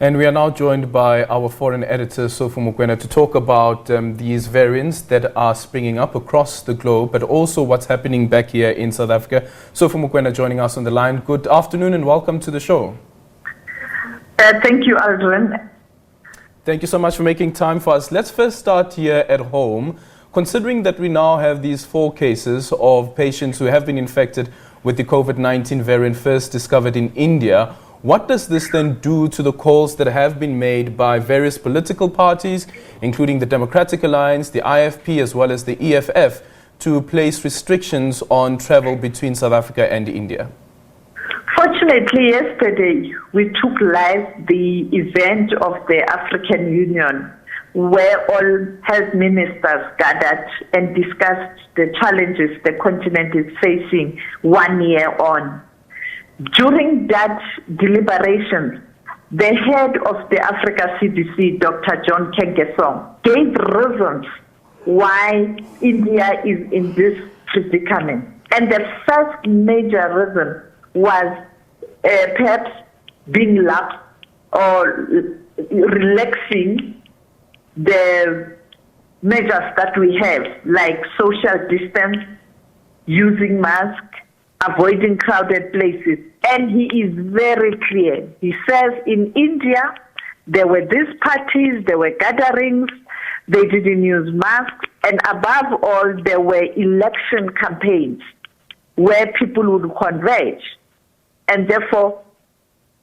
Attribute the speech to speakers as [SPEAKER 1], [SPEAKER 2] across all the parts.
[SPEAKER 1] And we are now joined by our foreign editor, Sophie Mokoena, to talk about these variants that are springing up across the globe, but also what's happening back here in South Africa. Sophie Mokoena joining us on the line. Good afternoon and welcome to the show.
[SPEAKER 2] Thank you, Aldrin.
[SPEAKER 1] Thank you so much for making time for us. Let's first start here at home. Considering that we now have these 4 cases of patients who have been infected with the COVID-19 variant first discovered in India, what does this then do to the calls that have been made by various political parties, including the Democratic Alliance, the IFP, as well as the EFF, to place restrictions on travel between South Africa and India?
[SPEAKER 2] Fortunately, yesterday we took live the event of the African Union, where all health ministers gathered and discussed the challenges the continent is facing 1 year on. During that deliberation, the head of the Africa CDC, Dr. John Kengesong, gave reasons why India is in this predicament. And the first major reason was perhaps being lax or relaxing the measures that we have, like social distance, using masks, avoiding crowded places. And he is very clear. He says in India, there were these parties, there were gatherings, they didn't use masks, and above all, there were election campaigns where people would converge. And therefore,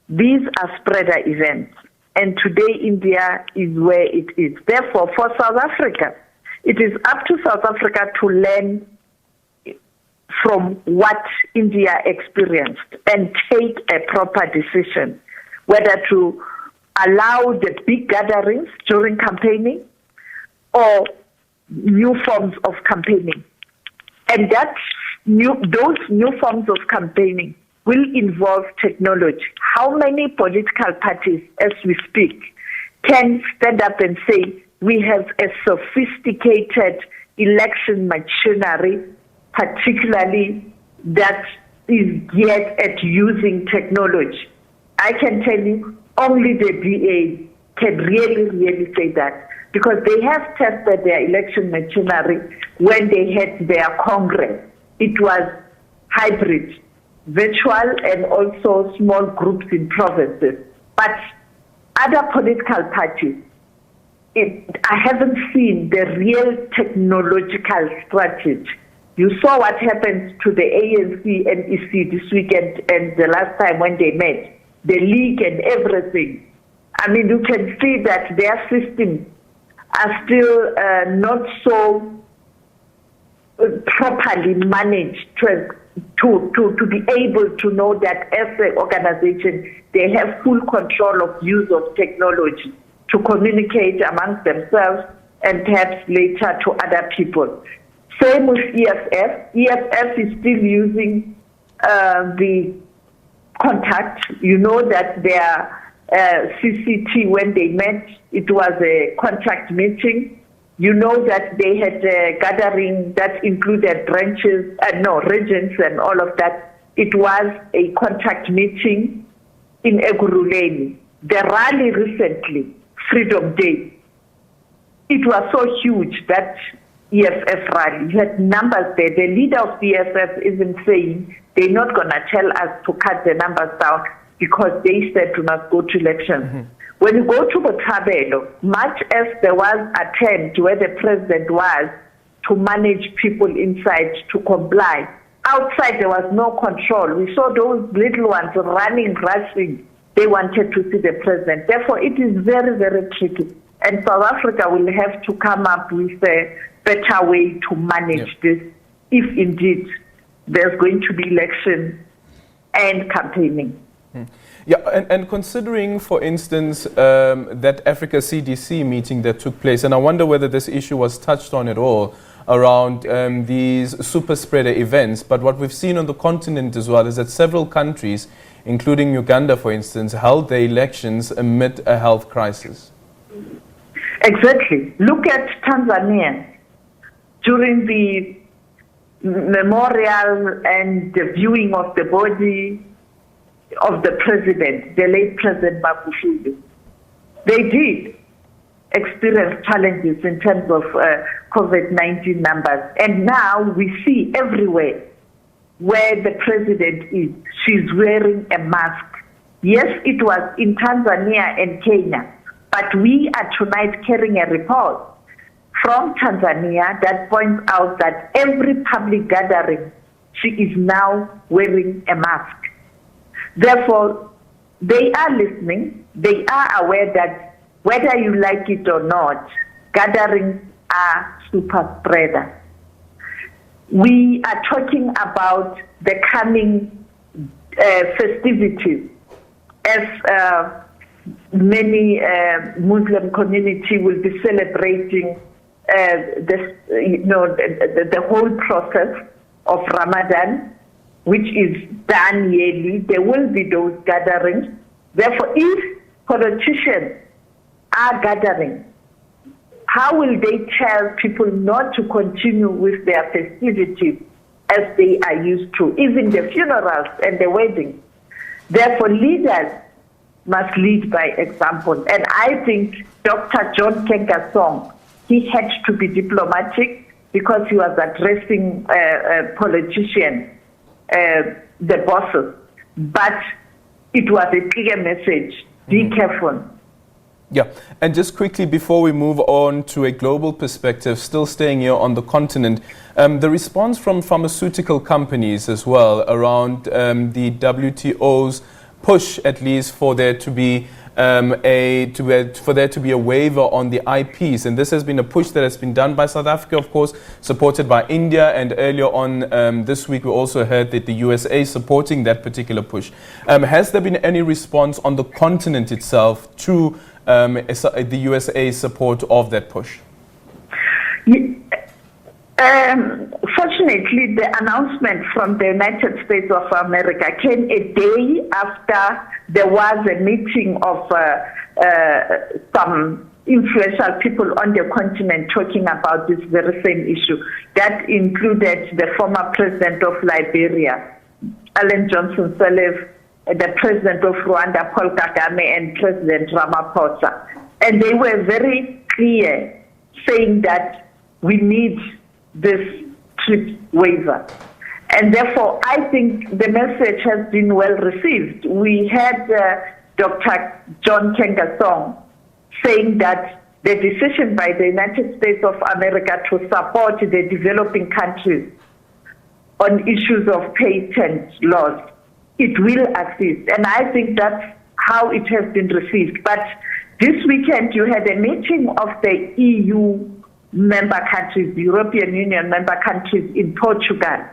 [SPEAKER 2] these are spreader events. And today, India is where it is. Therefore, for South Africa, it is up to South Africa to learn from what India experienced and take a proper decision, whether to allow the big gatherings during campaigning or new forms of campaigning. And those new forms of campaigning will involve technology. How many political parties, as we speak, can stand up and say, we have a sophisticated election machinery, particularly that is geared at using technology? I can tell you, only the DA can really say that, because they have tested their election machinery when they had their Congress. It was hybrid, virtual, and also small groups in provinces. But other political parties, I haven't seen the real technological strategy. You saw what happened to the ANC and EC this weekend and the last time when they met, the league and everything. I mean, you can see that their systems are still not so properly managed to be able to know that as an organization, they have full control of use of technology to communicate amongst themselves and perhaps later to other people. Same with EFF. EFF is still using the contact. You know that their CCT, when they met, it was a contact meeting. You know that they had a gathering that included regions and all of that. It was a contact meeting in Ekurhuleni. The rally recently, Freedom Day, it was so huge that EFF rally, you had numbers there. The leader of the EFF isn't saying they're not going to tell us to cut the numbers down because they said to not go to elections. Mm-hmm. When you go to Botshabelo, much as there was attempt where the president was to manage people inside to comply, outside there was no control. We saw those little ones running, rushing. They wanted to see the president. Therefore, it is very, very tricky. And South Africa will have to come up with a better way to manage this if indeed there's going to be election and campaigning.
[SPEAKER 1] Yeah, and considering, for instance, that Africa CDC meeting that took place, and I wonder whether this issue was touched on at all around these super spreader events, but what we've seen on the continent as well is that several countries, including Uganda, for instance, held their elections amid a health crisis.
[SPEAKER 2] Exactly. Look at Tanzania. During the memorial and the viewing of the body of the president, the late President Magufuli, they did experience challenges in terms of COVID-19 numbers. And now we see everywhere where the president is, she's wearing a mask. Yes, it was in Tanzania and Kenya, but we are tonight carrying a report from Tanzania that points out that every public gathering, she is now wearing a mask. Therefore, they are listening. They are aware that whether you like it or not, gatherings are super spreaders. We are talking about the coming festivities, as many Muslim community will be celebrating the whole process of Ramadan, which is done yearly. There will be those gatherings. Therefore, if politicians are gathering, how will they tell people not to continue with their festivities as they are used to, even the funerals and the weddings? Therefore, leaders must lead by example. And I think Dr. John Kengasong, he had to be diplomatic because he was addressing politicians, the bosses. But it was a clear message, be careful.
[SPEAKER 1] Yeah, and just quickly before we move on to a global perspective, still staying here on the continent, the response from pharmaceutical companies as well around the WTO's push, at least, for there to be a waiver on the IPs, and this has been a push that has been done by South Africa, of course, supported by India, and earlier on this week we also heard that the USA is supporting that particular push. Has there been any response on the continent itself to the USA's support of that push?
[SPEAKER 2] Fortunately, the announcement from the United States of America came a day after there was a meeting of some influential people on the continent talking about this very same issue. That included the former president of Liberia, Ellen Johnson Sirleaf, the president of Rwanda, Paul Kagame, and President Ramaphosa. And they were very clear, saying that we need this trip waiver. And therefore, I think the message has been well received. We had Dr. John Kengasong saying that the decision by the United States of America to support the developing countries on issues of patent laws, it will assist. And I think that's how it has been received. But this weekend, you had a meeting of the EU member countries, the European Union member countries in Portugal.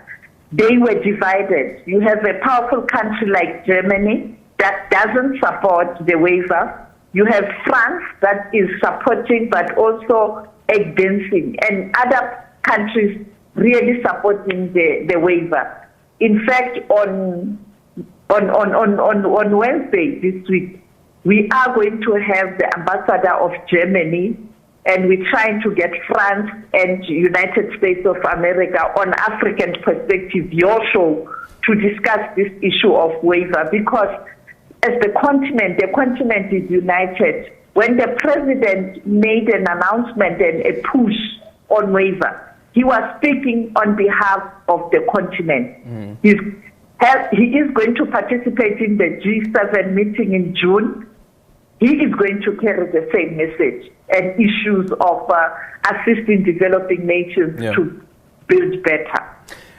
[SPEAKER 2] They were divided. You have a powerful country like Germany that doesn't support the waiver. You have France that is supporting but also against, and other countries really supporting the waiver. In fact, on Wednesday this week, we are going to have the ambassador of Germany, and we're trying to get France and United States of America on African perspective, your show, to discuss this issue of waiver. Because as the continent is united. When the president made an announcement and a push on waiver, he was speaking on behalf of the continent. He is going to participate in the G7 meeting in June. He is going to carry the same message and issues of assisting developing nations to build better.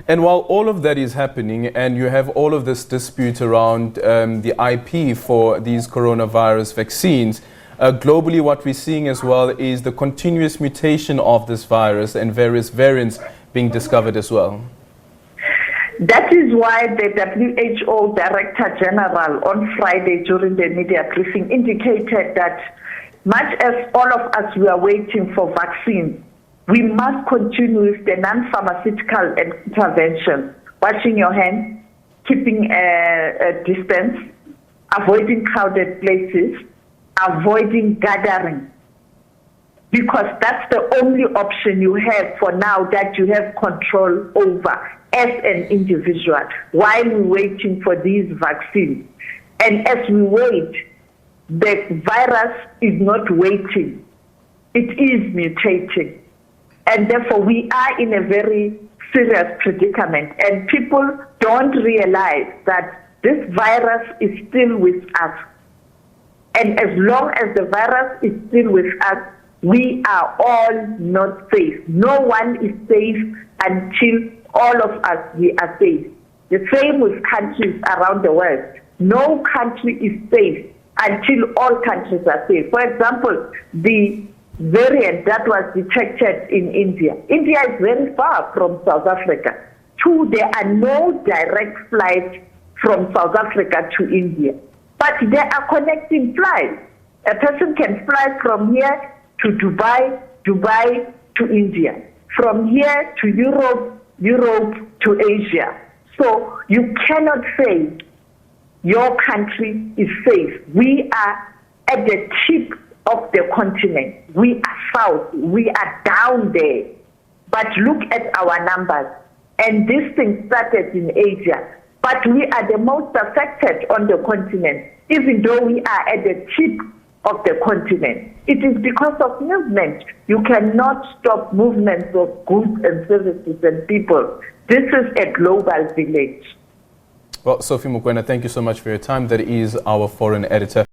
[SPEAKER 1] And while all of that is happening and you have all of this dispute around the IP for these coronavirus vaccines, globally what we're seeing as well is the continuous mutation of this virus and various variants being discovered as well.
[SPEAKER 2] That is why the WHO Director General on Friday during the media briefing indicated that much as all of us were waiting for vaccines, we must continue with the non-pharmaceutical intervention, washing your hands, keeping a distance, avoiding crowded places, avoiding gathering, because that's the only option you have for now that you have control over as an individual while we're waiting for these vaccines. And as we wait, the virus is not waiting. It is mutating. And therefore, we are in a very serious predicament. And people don't realize that this virus is still with us. And as long as the virus is still with us, we are all not safe. No one is safe until all of us, we are safe. The same with countries around the world. No country is safe until all countries are safe. For example, the variant that was detected in India. India is very far from South Africa. Two, there are no direct flights from South Africa to India. But there are connecting flights. A person can fly from here to Dubai, Dubai to India. From here to Europe, Europe to Asia. So you cannot say your country is safe. We are at the tip of the continent. We are south. We are down there. But look at our numbers. And this thing started in Asia. But we are the most affected on the continent, even though we are at the tip of the continent. It is because of movement. You cannot stop movements of goods and services and people. This is a global village.
[SPEAKER 1] Well, Sophie Mokoena, thank you so much for your time. That is our foreign editor.